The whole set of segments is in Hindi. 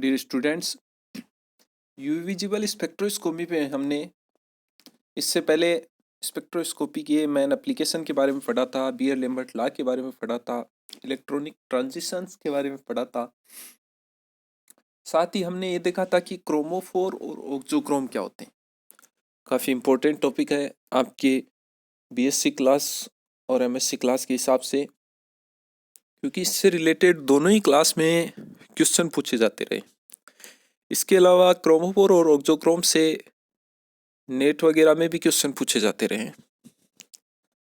Dear students, UV visible spectroscopy पे हमने इससे पहले स्पेक्ट्रोस्कोपी के मेन एप्लीकेशन के बारे में पढ़ा था, बियर लैम्बर्ट लॉ के बारे में पढ़ा था, इलेक्ट्रॉनिक ट्रांजिशंस के बारे में पढ़ा था। साथ ही हमने ये देखा था कि क्रोमोफोर और ऑक्सोक्रोम क्या होते हैं। काफ़ी इम्पोर्टेंट टॉपिक है आपके बीएससी क्लास और एमएससी क्लास के हिसाब से, क्योंकि इससे रिलेटेड दोनों ही क्लास में क्वेश्चन पूछे जाते रहे। इसके अलावा क्रोमोफोर और ऑक्सोक्रोम से नेट वगैरह में भी क्वेश्चन पूछे जाते रहे।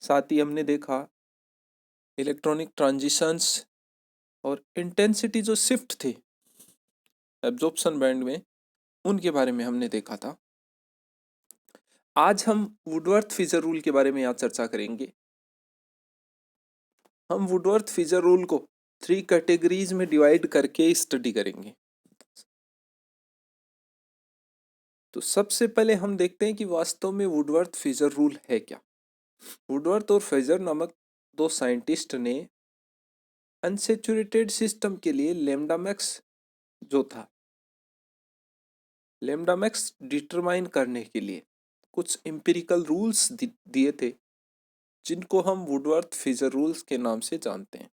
साथ ही हमने देखा इलेक्ट्रॉनिक ट्रांजिशंस और इंटेंसिटी जो शिफ्ट थे एब्जॉर्प्शन बैंड में, उनके बारे में हमने देखा था। आज हम वुडवर्थ फिजर रूल के बारे में यहाँ चर्चा करेंगे। हम वुडवर्थ फिजर रूल को 3 कैटेगरीज में डिवाइड करके स्टडी करेंगे। तो सबसे पहले हम देखते हैं कि वास्तव में वुडवर्थ फिजर रूल है क्या। वुडवर्थ और फिजर नामक दो साइंटिस्ट ने अनसैचुरेटेड सिस्टम के लिए लैम्डा मैक्स जो था, लैम्डा मैक्स डिटरमाइन करने के लिए कुछ एम्पिरिकल रूल्स दिए थे, जिनको हम वुडवर्थ फिजर रूल्स के नाम से जानते हैं।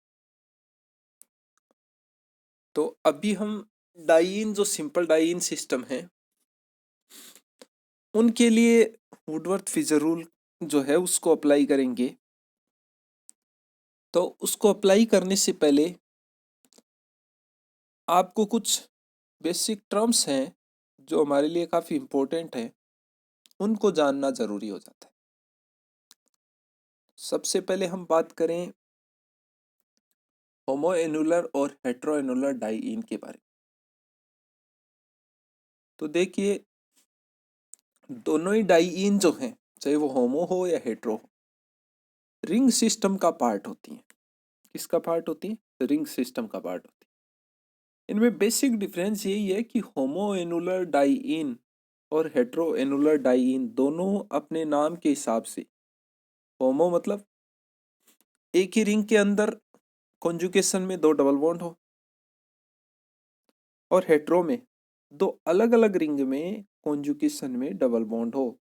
तो अभी हम डाइइन जो सिंपल डाइइन सिस्टम है उनके लिए वुडवर्थ फिजर रूल जो है उसको अप्लाई करेंगे। तो उसको अप्लाई करने से पहले आपको कुछ बेसिक टर्म्स हैं जो हमारे लिए काफ़ी इम्पोर्टेंट हैं, उनको जानना ज़रूरी हो जाता है। सबसे पहले हम बात करें होमोएनुलर और हेट्रोएनुलर डाइइन के बारे में। तो देखिए, दोनों ही डाइइन जो हैं, चाहे वो होमो हो या हेट्रो हो, रिंग सिस्टम का पार्ट होती हैं। किसका पार्ट होती है? रिंग सिस्टम का पार्ट होती है। इनमें बेसिक डिफरेंस यही है कि होमोएनुलर डाइइन और हेट्रोएनुलर डाइइन दोनों अपने नाम के हिसाब से, होमो मतलब एक ही रिंग के अंदर कॉन्जुगेशन में 2 डबल बॉन्ड हो, और हेट्रो में 2 अलग अलग रिंग में कॉन्जुगेशन में डबल बॉन्ड हो।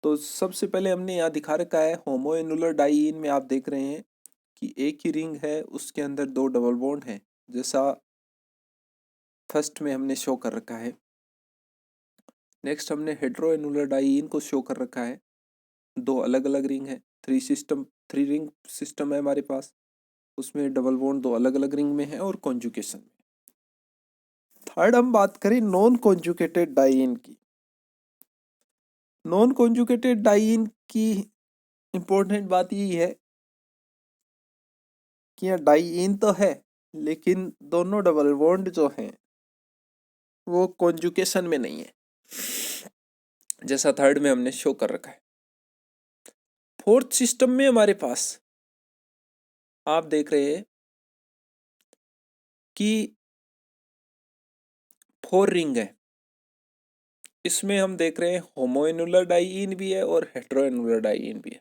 तो सबसे पहले हमने यहाँ दिखा रखा है होमोएनुलर डाइइन में आप देख रहे हैं कि एक ही रिंग है, उसके अंदर 2 डबल बॉन्ड हैं, जैसा फर्स्ट में हमने शो कर रखा है। नेक्स्ट हमने हेट्रोएनुलर डाइइन को शो कर रखा है, 2 अलग अलग रिंग है, 3 रिंग सिस्टम है हमारे पास, उसमें डबल बॉन्ड 2 अलग अलग रिंग में है और कॉन्जुगेशन में। थर्ड हम बात करें नॉन कॉन्जुगेटेड डाइइन की। नॉन कॉन्जुगेटेड डाइइन की इंपॉर्टेंट बात यही है कि यहाँ डाइइन तो है, लेकिन दोनों डबल बॉन्ड जो हैं वो कॉन्जुगेशन में नहीं है, जैसा थर्ड में हमने शो कर रखा है। फोर्थ सिस्टम में हमारे पास आप देख रहे हैं कि 4 रिंग है। इसमें हम देख रहे हैं होमोएनुलर डाइइन भी है और हेट्रोएनुलर डाइइन भी है।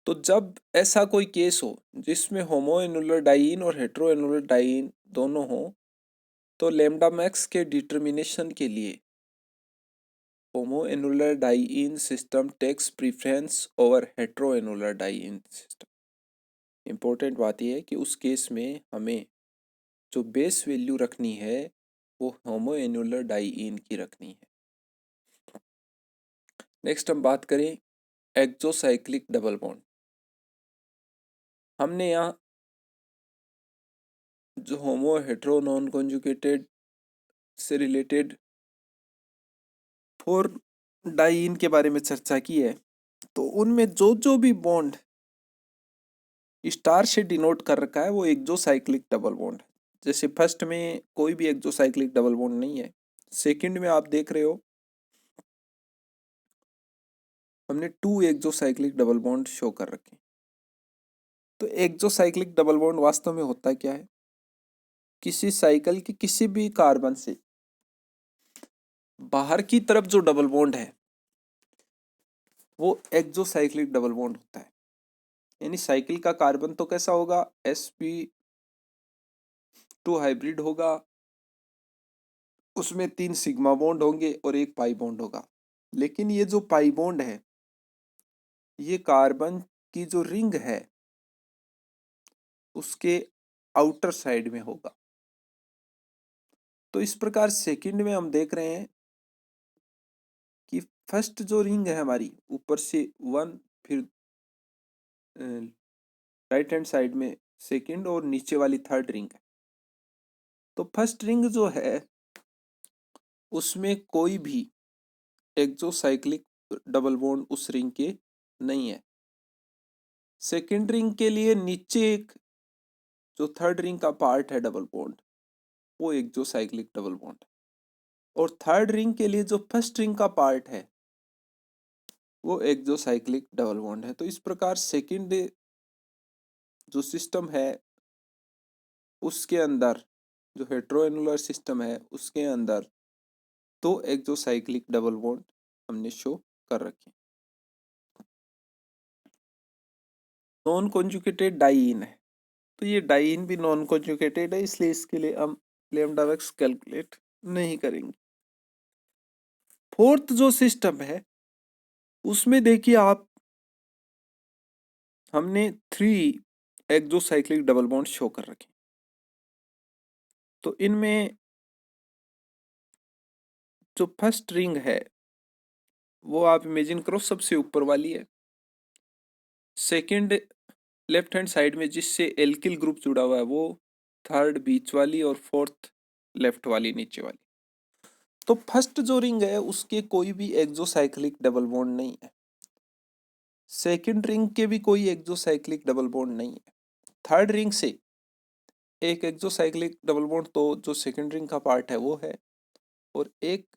तो जब ऐसा कोई केस हो जिसमें होमोएनुलर डाइइन और हेट्रोएनुलर डाइइन दोनों हो, तो लैम्डा मैक्स के डिटर्मिनेशन के लिए homoannular diene system takes preference over heteroannular diene system. Important बात यह है कि उस केस में हमें जो बेस वैल्यू रखनी है वो होमोएनुलर डाइइन की रखनी है। नेक्स्ट हम बात करें एक्सोसाइक्लिक डबल बॉन्ड। हमने यहाँ जो होमो हेट्रो नॉन कॉन्जुगेटेड से रिलेटेड 4 डाइइन के बारे में चर्चा की है, तो उनमें जो जो भी बॉन्ड स्टार से डिनोट कर रखा है वो एक्सोसाइक्लिक डबल बॉन्ड है। जैसे फर्स्ट में कोई भी एक्सोसाइक्लिक डबल बॉन्ड नहीं है, सेकंड में आप देख रहे हो हमने 2 एक्सोसाइक्लिक डबल बॉन्ड शो कर रखे। तो एक्सोसाइक्लिक डबल बॉन्ड वास्तव में होता क्या है? किसी साइकिल की किसी भी कार्बन से बाहर की तरफ जो डबल बॉन्ड है वो एक्सोसाइक्लिक डबल बॉन्ड होता है। यानी साइकिल का कार्बन तो कैसा होगा? sp टू हाइब्रिड होगा, उसमें 3 सिग्मा बॉन्ड होंगे और एक पाई बॉन्ड होगा। लेकिन ये जो पाई बॉन्ड है ये कार्बन की जो रिंग है उसके आउटर साइड में होगा। तो इस प्रकार सेकंड में हम देख रहे हैं कि फर्स्ट जो रिंग है हमारी ऊपर से 1, फिर राइट हैंड साइड में सेकंड और नीचे वाली थर्ड रिंग है। तो फर्स्ट रिंग जो है उसमें कोई भी एक्सोसाइक्लिक डबल बॉन्ड उस रिंग के नहीं है। सेकंड रिंग के लिए नीचे एक जो थर्ड रिंग का पार्ट है डबल बॉन्ड वो एक्सोसाइक्लिक डबल बॉन्ड है, और थर्ड रिंग के लिए जो फर्स्ट रिंग का पार्ट है वो एक्सोसाइक्लिक डबल बॉन्ड है। तो इस प्रकार सेकंड जो सिस्टम है उसके अंदर, जो हेटेरोएनुलर सिस्टम है उसके अंदर 2 एक्सोसाइक्लिक डबल बॉन्ड हमने शो कर रखे। नॉन कॉन्जुगेटेड डाइईन है, तो ये डाइईन भी नॉन कॉन्जुगेटेड है, इसलिए इसके लिए हम लैम्डा वैक्स कैलकुलेट नहीं करेंगे। फोर्थ जो सिस्टम है उसमें देखिए आप, हमने 3 एक्सोसाइक्लिक डबल बॉन्ड शो कर रखे। तो इनमें जो फर्स्ट रिंग है वो आप इमेजिन करो सबसे ऊपर वाली है। सेकंड लेफ्ट हैंड साइड में जिससे एल्किल ग्रुप जुड़ा हुआ है वो थर्ड बीच वाली, और फोर्थ लेफ्ट वाली नीचे वाली। तो फर्स्ट जो रिंग है उसके कोई भी एक्सोसाइक्लिक डबल बॉन्ड नहीं है। सेकंड रिंग के भी कोई एक्सोसाइक्लिक डबल बॉन्ड नहीं है। थर्ड रिंग से एक एक्सोसाइक्लिक डबल बॉन्ड तो जो सेकंड रिंग का पार्ट है वो है, और एक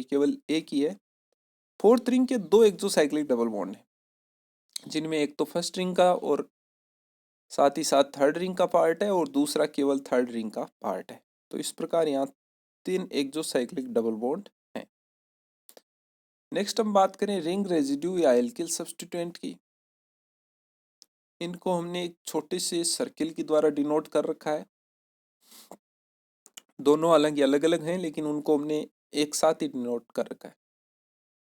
केवल एक ही है। फोर्थ रिंग के 2 एक्सोसाइक्लिक डबल बॉन्ड है, जिनमें एक तो फर्स्ट रिंग का और साथ ही साथ थर्ड रिंग का पार्ट है, और दूसरा केवल थर्ड रिंग का पार्ट है। तो इस प्रकार यहाँ 3 एक्सोसाइक्लिक डबल बॉन्ड हैं। नेक्स्ट हम बात करें रिंग रेजिड्यू या एल्किल सब्स्टिट्यूएंट की। इनको हमने एक छोटे से सर्किल के द्वारा डिनोट कर रखा है। दोनों अलग अलग हैं, लेकिन उनको हमने एक साथ ही डिनोट कर रखा है।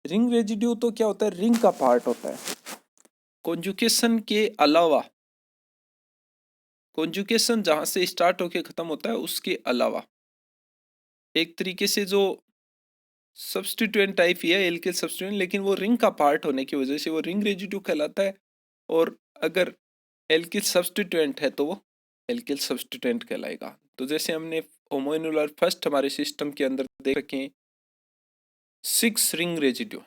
रिंग रेजिड्यू तो क्या होता है, रिंग का पार्ट होता है। कॉन्जुगेशन के अलावा, कॉन्जुगेशन जहां से स्टार्ट होके खत्म होता है उसके अलावा एक तरीके से जो सब्स्टिट्यूएंट टाइप ही है एल्किल सब्स्टिट्यूएंट, लेकिन वो रिंग का पार्ट होने की वजह से वो रिंग रेजिड्यू कहलाता है। और अगर एल्किल सब्स्टिट्यूएंट है तो वो एल्किल सब्स्टिट्यूएंट कहलाएगा। तो जैसे हमने होमोइन्युलर फर्स्ट हमारे सिस्टम के अंदर देख रखे 6 रिंग रेजिड्यू।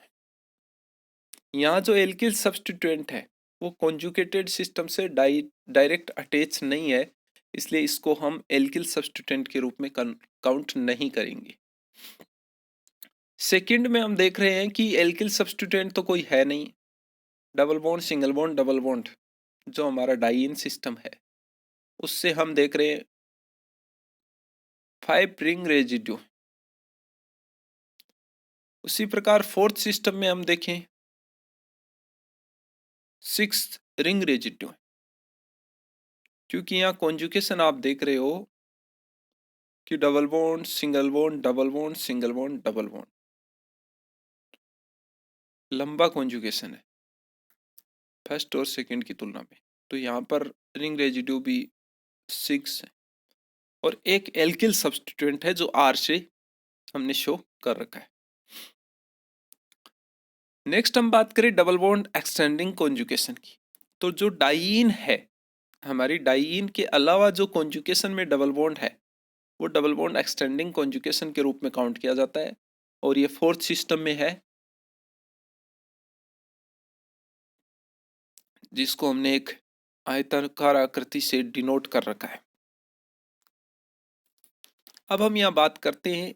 यहाँ जो एल्किल सब्स्टिट्यूएंट है वो कॉन्जुगेटेड सिस्टम से डायरेक्ट अटैच नहीं है, इसलिए इसको हम एल्किल सब्स्टिट्यूएंट के रूप में काउंट नहीं करेंगे। सेकंड में हम देख रहे हैं कि एल्किल सब्स्टिट्यूएंट तो कोई है नहीं। Double bond, single bond, double bond जो हमारा डाइईन सिस्टम है उससे हम देख रहे हैं 5 रिंग रेजिड्यू। उसी प्रकार फोर्थ सिस्टम में हम देखें 6 रिंग रेजिड्यू। क्योंकि यहाँ कॉन्जुगेशन आप देख रहे हो कि double bond, single bond, double bond, single bond, double bond, लंबा कॉन्जुगेशन है फर्स्ट और सेकंड की तुलना में। तो यहाँ पर रिंग रेजिड्यू भी 6 है, और एक एल्किल सब्स्टिट्यूएंट है जो आर से हमने शो कर रखा है। नेक्स्ट हम बात करें डबल बॉन्ड एक्सटेंडिंग कॉन्जुगेशन की। तो जो डाइईन है, हमारी डाइईन के अलावा जो कॉन्जुगेशन में डबल बॉन्ड है वो डबल बॉन्ड एक्सटेंडिंग कॉन्जुगेशन के रूप में काउंट किया जाता है, और ये फोर्थ सिस्टम में है जिसको हमने एक आयताकार आकृति से डिनोट कर रखा है। अब हम यहाँ बात करते हैं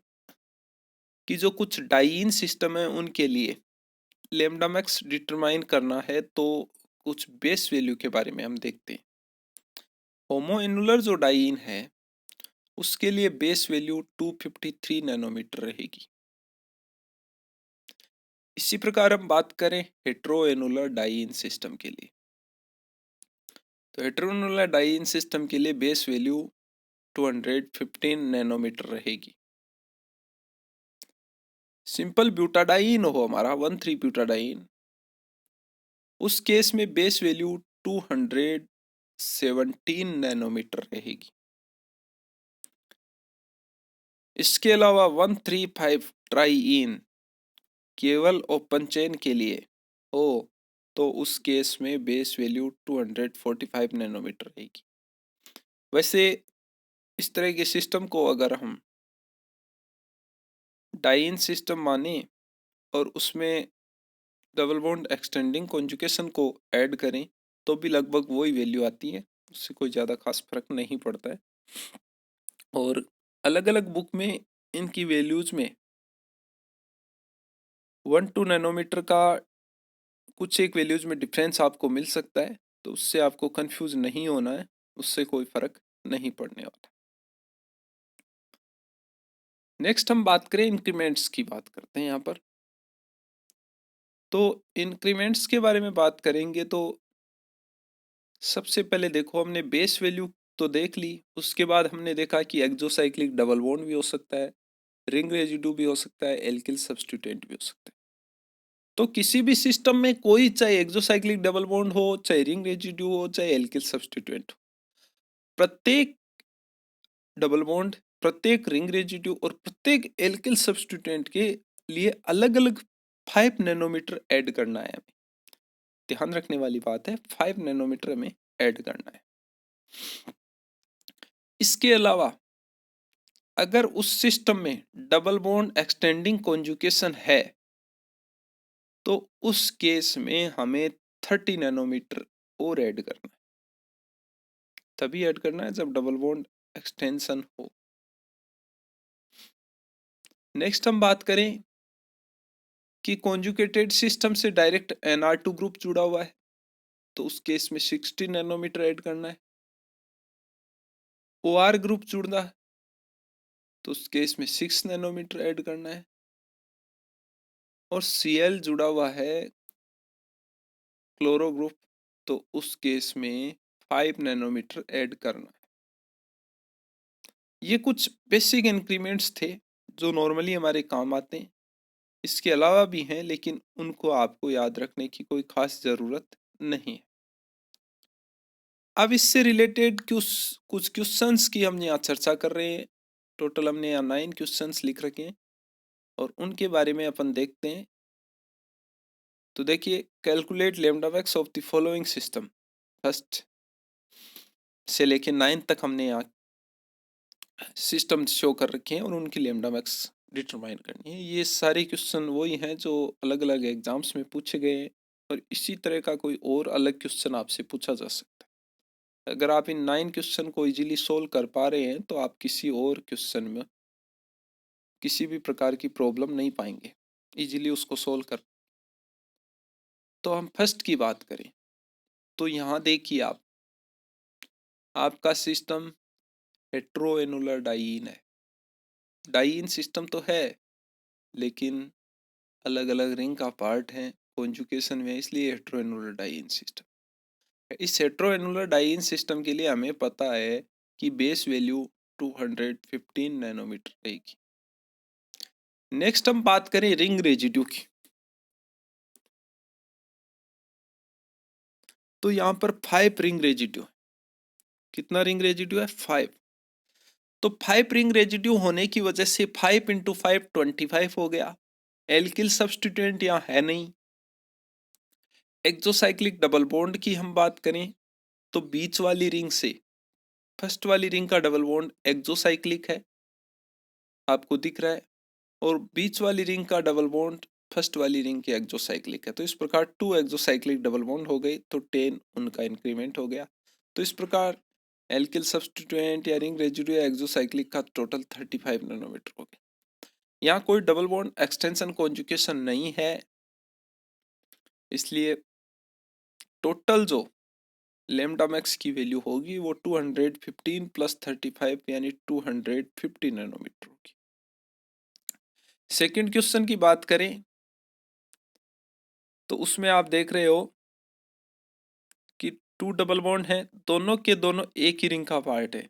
कि जो कुछ डाइईन सिस्टम है उनके लिए लैम्डा मैक्स डिटरमाइन करना है, तो कुछ बेस वैल्यू के बारे में हम देखते हैं। होमोइन्युलर जो डाइईन है उसके लिए बेस वैल्यू 253 नैनोमीटर रहेगी। इसी प्रकार हम बात करें हेटेरोएनुलर डाइईन सिस्टम के लिए, तो हेटेरोएनुलर डाइईन सिस्टम के लिए बेस वैल्यू 215 नैनोमीटर रहेगी। सिंपल ब्यूटाडाइन हो हमारा 1,3 ब्यूटाडाइन, उस केस में बेस वैल्यू 217 नैनोमीटर रहेगी। इसके अलावा 135 ट्राईइन केवल ओपन चेन के लिए हो तो उस केस में बेस वैल्यू 245 नैनोमीटर रहेगी। वैसे इस तरह के सिस्टम को अगर हम डाइन सिस्टम माने और उसमें डबल बॉन्ड एक्सटेंडिंग कॉन्जुगेशन को ऐड करें तो भी लगभग वही वैल्यू आती है, उससे कोई ज़्यादा खास फर्क नहीं पड़ता है। और अलग अलग बुक में इनकी वैल्यूज में 1-2 नैनोमीटर का कुछ एक वैल्यूज में डिफरेंस आपको मिल सकता है, तो उससे आपको कंफ्यूज नहीं होना है, उससे कोई फर्क नहीं पड़ने वाला। नेक्स्ट हम बात करें इंक्रीमेंट्स की, बात करते हैं यहाँ पर। तो इंक्रीमेंट्स के बारे में बात करेंगे तो सबसे पहले देखो, हमने बेस वैल्यू तो देख ली, उसके बाद हमने देखा कि एक्सोसाइक्लिक डबल बॉन्ड भी हो सकता है, रिंग रेजिड्यू भी हो सकता है, एल्किल सब्स्टिट्यूएंट भी हो सकता है। तो किसी भी सिस्टम में कोई, चाहे एक्सोसाइक्लिक डबल बॉन्ड हो, चाहे रिंग रेजिड्यू हो, चाहे एल्किल सब्स्टिट्यूएंट हो, प्रत्येक डबल बॉन्ड, प्रत्येक रिंग रेजिड्यू और प्रत्येक एल्किल सब्स्टिट्यूएंट के लिए अलग अलग 5 नैनोमीटर ऐड करना है हमें। ध्यान रखने वाली बात है, 5 नैनोमीटर हमें ऐड करना है। इसके अलावा अगर उस सिस्टम में डबल बॉन्ड एक्सटेंडिंग कॉन्जुगेशन है तो उस केस में हमें 30 नैनोमीटर और ऐड करना है। तभी ऐड करना है जब डबल बॉन्ड एक्सटेंशन हो। नेक्स्ट हम बात करें कि कॉन्जुगेटेड सिस्टम से डायरेक्ट Nr2 ग्रुप जुड़ा हुआ है तो उस केस में 60 नैनोमीटर ऐड करना है। OR ग्रुप जुड़ा है तो उस केस में 6 नैनोमीटर ऐड करना है। और Cl जुड़ा हुआ है क्लोरो ग्रुप तो उस केस में 5 नैनोमीटर ऐड करना है। ये कुछ बेसिक इंक्रीमेंट्स थे जो नॉर्मली हमारे काम आते हैं। इसके अलावा भी हैं लेकिन उनको आपको याद रखने की कोई खास ज़रूरत नहीं है। अब इससे रिलेटेड कुछ क्वेश्चंस की हम यहाँ चर्चा कर रहे हैं। टोटल हमने यहाँ 9 क्वेश्चंस लिख रखे हैं और उनके बारे में अपन देखते हैं। तो देखिए, calculate lambda max of the following system, first से लेके 9 तक हमने यहाँ सिस्टम शो कर रखे हैं और उनकी लैम्डा मैक्स डिटरमाइन करनी है। ये सारे क्वेश्चन वही हैं जो अलग अलग एग्जाम्स में पूछे गए हैं और इसी तरह का कोई और अलग क्वेश्चन आपसे पूछा जा सकता है। अगर आप इन 9 क्वेश्चन को इजीली सोल्व कर पा रहे हैं तो आप किसी और क्वेश्चन में किसी भी प्रकार की प्रॉब्लम नहीं पाएंगे, इजीली उसको सोल्व कर। तो हम फर्स्ट की बात करें तो यहाँ देखिए, आपका सिस्टम हेट्रोएनुलर डाइईन है। डाइईन सिस्टम तो है लेकिन अलग अलग रिंग का पार्ट है कॉन्जुगेशन में, इसलिए हेट्रोएनुलर डाइईन सिस्टम। इस हेट्रोएनुलर डाइईन सिस्टम के लिए हमें पता है कि बेस वैल्यू 215 नैनोमीटर रहेगी। नेक्स्ट हम बात करें रिंग रेजिड्यू की, तो यहाँ पर 5 रिंग रेजिड्यू। कितना रिंग रेजिड्यू है? 5। तो 5 रिंग रेजिड्यू होने की वजह से 5 इंटू 5 25 हो गया। एल्किल सब्स्टिट्यूएंट यहाँ है नहीं। एक्सोसाइक्लिक डबल बॉन्ड की हम बात करें तो बीच वाली रिंग से फर्स्ट वाली रिंग का डबल बॉन्ड एक्सोसाइक्लिक है, आपको दिख रहा है, और बीच वाली रिंग का डबल बॉन्ड फर्स्ट वाली रिंग के एक्सोसाइक्लिक है। तो इस प्रकार 2 एक्सोसाइक्लिक डबल बॉन्ड हो गए तो 10 उनका इंक्रीमेंट हो गया। तो इस प्रकार एल्किल सब्स्टिट्यूएंट या रिंग रेजिड्यू या एक्सोसाइक्लिक का टोटल 35 नैनोमीटर हो गया। यहाँ कोई डबल बॉन्ड एक्सटेंशन कॉन्जुगेशन नहीं है, इसलिए टोटल जो लैम्डा मैक्स की वैल्यू होगी वो 215 प्लस 35 यानी 250 नैनोमीटर होगी। सेकंड क्वेश्चन की बात करें तो उसमें आप देख रहे हो कि 2 डबल बॉन्ड है, दोनों के दोनों एक ही रिंग का पार्ट है।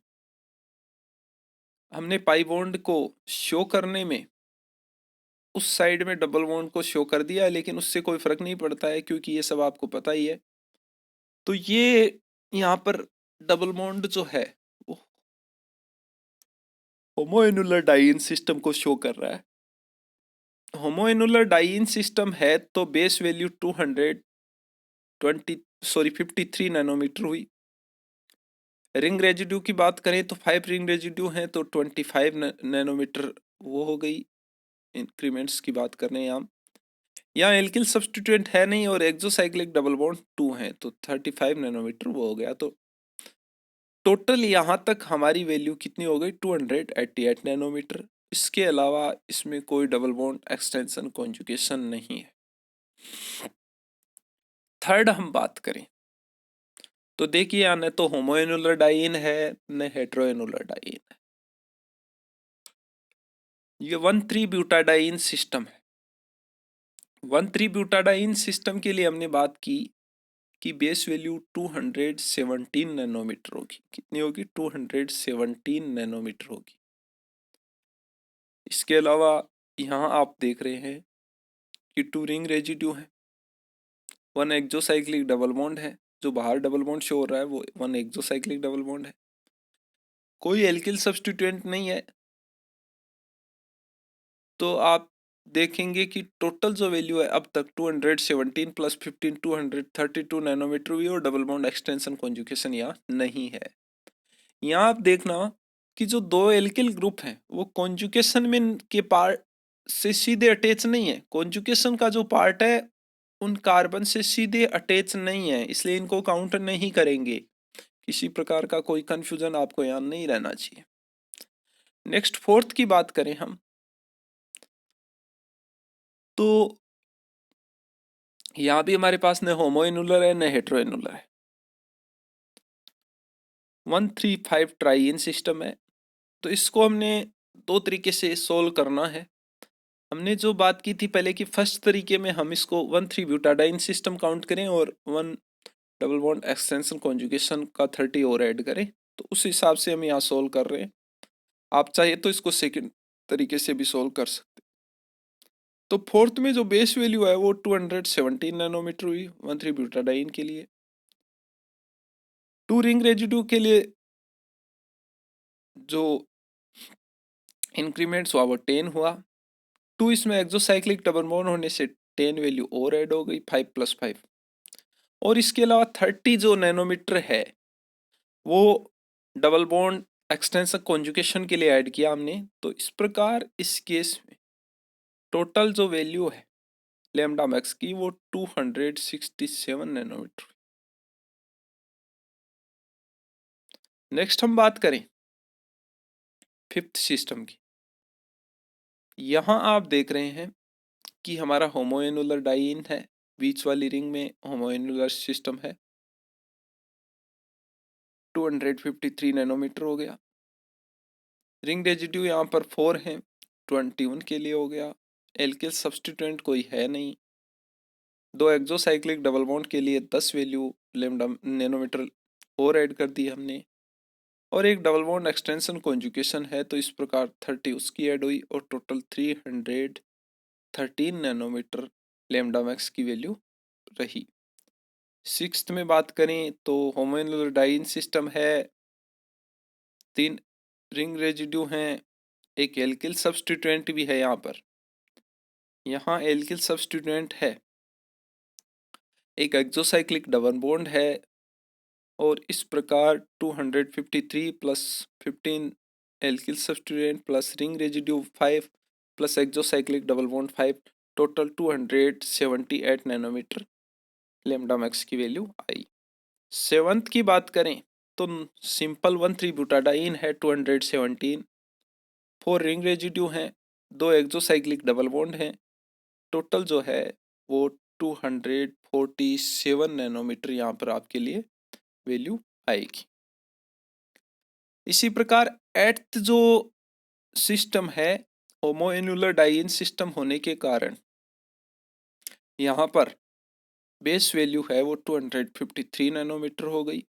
हमने पाई बॉन्ड को शो करने में उस साइड में डबल बॉन्ड को शो कर दिया, लेकिन उससे कोई फर्क नहीं पड़ता है क्योंकि ये सब आपको पता ही है। तो ये यहाँ पर डबल बॉन्ड जो है वो होमोइनुलर डाइईन सिस्टम को शो कर रहा है। होमोइनुलर डाइईन सिस्टम है तो बेस वैल्यू 53 नैनोमीटर हुई। रिंग रेजिड्यू की बात करें तो 5 रिंग रेजिड्यू हैं तो 25 नैनोमीटर वो हो गई। इंक्रीमेंट्स की बात कर रहे हैं हम। यहाँ एल्किल सब्स्टिट्यूएंट है नहीं और एक्सोसाइक्लिक डबल बॉन्ड 2 हैं तो 35 नैनोमीटर वो हो गया। तो टोटल यहाँ तक हमारी वैल्यू कितनी हो गई, 288 नैनोमीटर। इसके अलावा इसमें कोई डबल बॉन्ड एक्सटेंशन कॉन्जुगेशन नहीं है। थर्ड हम बात करें तो देखिए यहाँ न तो होमोएनुलर डाइईन है न हेट्रोएनुलर डाइईन है। ये 1,3 ब्यूटाडाइईन सिस्टम है। 1,3 ब्यूटाडाइईन सिस्टम के लिए हमने बात की कि बेस वैल्यू 217 नैनोमीटर होगी। कितनी होगी, 217 नैनोमीटर होगी। इसके अलावा यहाँ आप देख रहे हैं कि 2 रिंग रेजिड्यू है, 1 एक्सोसाइक्लिक डबल बॉन्ड है। जो बाहर डबल बॉन्ड शो हो रहा है वो 1 एक्सोसाइक्लिक डबल बॉन्ड है। कोई एल्किल सब्स्टिट्यूएंट नहीं है। तो आप देखेंगे कि टोटल जो वैल्यू है अब तक 217 प्लस 15 232 नैनोमीटर हुई और डबल बॉन्ड एक्सटेंशन कॉन्जुगेशन यहाँ नहीं है। यहाँ आप देखना कि जो दो एल्किल ग्रुप हैं वो कॉन्जुगेशन में के पार्ट से सीधे अटैच नहीं है। कॉन्जुगेशन का जो पार्ट है उन कार्बन से सीधे अटैच नहीं है, इसलिए इनको काउंट नहीं करेंगे। किसी प्रकार का कोई कंफ्यूजन आपको यहाँ नहीं रहना चाहिए। नेक्स्ट फोर्थ की बात करें हम तो यहाँ भी हमारे पास न होमोइनुलर है न हेट्रोइनुलर है। 135 ट्राइइन सिस्टम है। तो इसको हमने दो तरीके से सोल्व करना है। हमने जो बात की थी पहले कि फर्स्ट तरीके में हम इसको 1,3 ब्यूटाडाइन सिस्टम काउंट करें और 1 डबल बॉन्ड एक्सटेंशन कॉन्जुगेशन का 30 और ऐड करें, तो उस हिसाब से हम यहाँ सोल्व कर रहे हैं। आप चाहे तो इसको सेकंड तरीके से भी सोल्व कर सकते। तो फोर्थ में जो बेस वैल्यू है वो 217 नैनोमीटर हुई 1,3 ब्यूटाडाइन के लिए। 2 रिंग रेजिड्यू के लिए जो इंक्रीमेंट्स हुआ वो 10 हुआ। 2 इसमें एक्सोसाइक्लिक डबल बॉन्ड होने से 10 वैल्यू और ऐड हो गई 5 + 5। और इसके अलावा 30 जो नैनोमीटर है वो डबल बॉन्ड एक्सटेंशन कॉन्जुगेशन के लिए ऐड किया हमने। तो इस प्रकार इस केस में टोटल जो वैल्यू है लैम्डा मैक्स की वो 267 नैनोमीटर। नेक्स्ट हम बात करें फिफ्थ सिस्टम की। यहाँ आप देख रहे हैं कि हमारा होमोएनुलर डाइईन है, बीच वाली रिंग में होमोएनुलर सिस्टम है। 253 नैनोमीटर हो गया। रिंग रेजिड्यू यहाँ पर 4 हैं, 21 के लिए हो गया। एल्किल सब्स्टिट्यूएंट कोई है नहीं। 2 एक्सोसाइक्लिक डबल बॉन्ड के लिए 10 वैल्यू लैम्डा नैनोमीटर और ऐड कर दी हमने। और एक डबल बॉन्ड एक्सटेंशन कॉन्जुगेशन है तो इस प्रकार 30 उसकी ऐड हुई और टोटल 313 नैनोमीटर लैम्डा मैक्स की वैल्यू रही। सिक्स्थ में बात करें तो होमोइनुलर डाइईन सिस्टम है, 3 रिंग रेजिड्यू हैं, एक एल्किल सब्स्टिट्यूएंट भी है। यहाँ एल्किल सब्स्टिट्यूएंट है, एक एक्सोसाइक्लिक डबल बॉन्ड है और इस प्रकार 253 plus 15 alkyl substituent plus ring residue 5 plus exocyclic double bond 5 total 278 nanometre lambda max की वैल्यू आई। सेवंथ की बात करें तो सिंपल 1,3 ब्यूटाडाइन है 217, 4 रिंग रेजिड्यू हैं, 2 एक्सोसाइक्लिक डबल बॉन्ड हैं। टोटल जो है वो 247 नैनोमीटर यहाँ पर आपके लिए वैल्यू आएगी। इसी प्रकार एट्थ जो सिस्टम है होमोएनुलर डाइईन सिस्टम होने के कारण यहाँ पर बेस वैल्यू है वो 253 नैनोमीटर हो गई।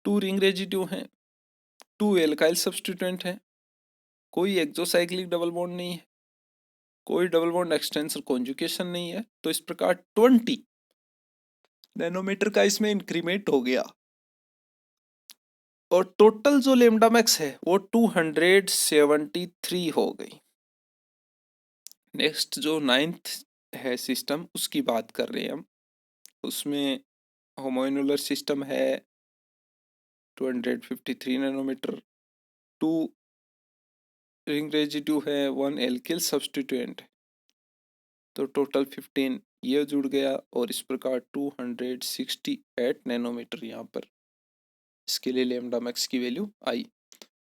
2 रिंग रेजिड्यू हैं, 2 एल्काइल सब्स्टिट्यूएंट हैं, कोई एक्सोसाइक्लिक डबल बॉन्ड नहीं है, कोई डबल बॉन्ड एक्सटेंशन कॉन्जुगेशन नहीं है। तो इस प्रकार 20 नैनोमीटर का इसमें इंक्रीमेंट हो गया और टोटल जो लेमडा मैक्स है वो 273 हो गई। नेक्स्ट जो 9th है सिस्टम, उसकी बात कर रहे हैं हम। उसमें होमोन्यूलर सिस्टम है 253 नैनोमीटर, 2 रिंग रेजिड्यू है, 1 एल्किल सब्स्टिट्यूएंट, तो टोटल 15 ये जुड़ गया और इस प्रकार 268 नैनोमीटर यहाँ पर इसके लिए लेमडा मैक्स की वैल्यू आई।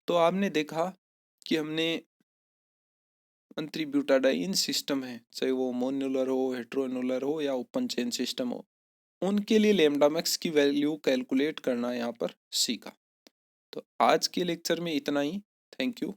तो आपने देखा कि हमने ब्यूटाडाइन सिस्टम है, चाहे वो मोन्यूलर हो, हेट्रोन्यूलर हो या ओपन चेन सिस्टम हो, उनके लिए लेमडा मैक्स की वैल्यू कैलकुलेट करना यहाँ पर सीखा। तो आज के लेक्चर में इतना ही। Thank you.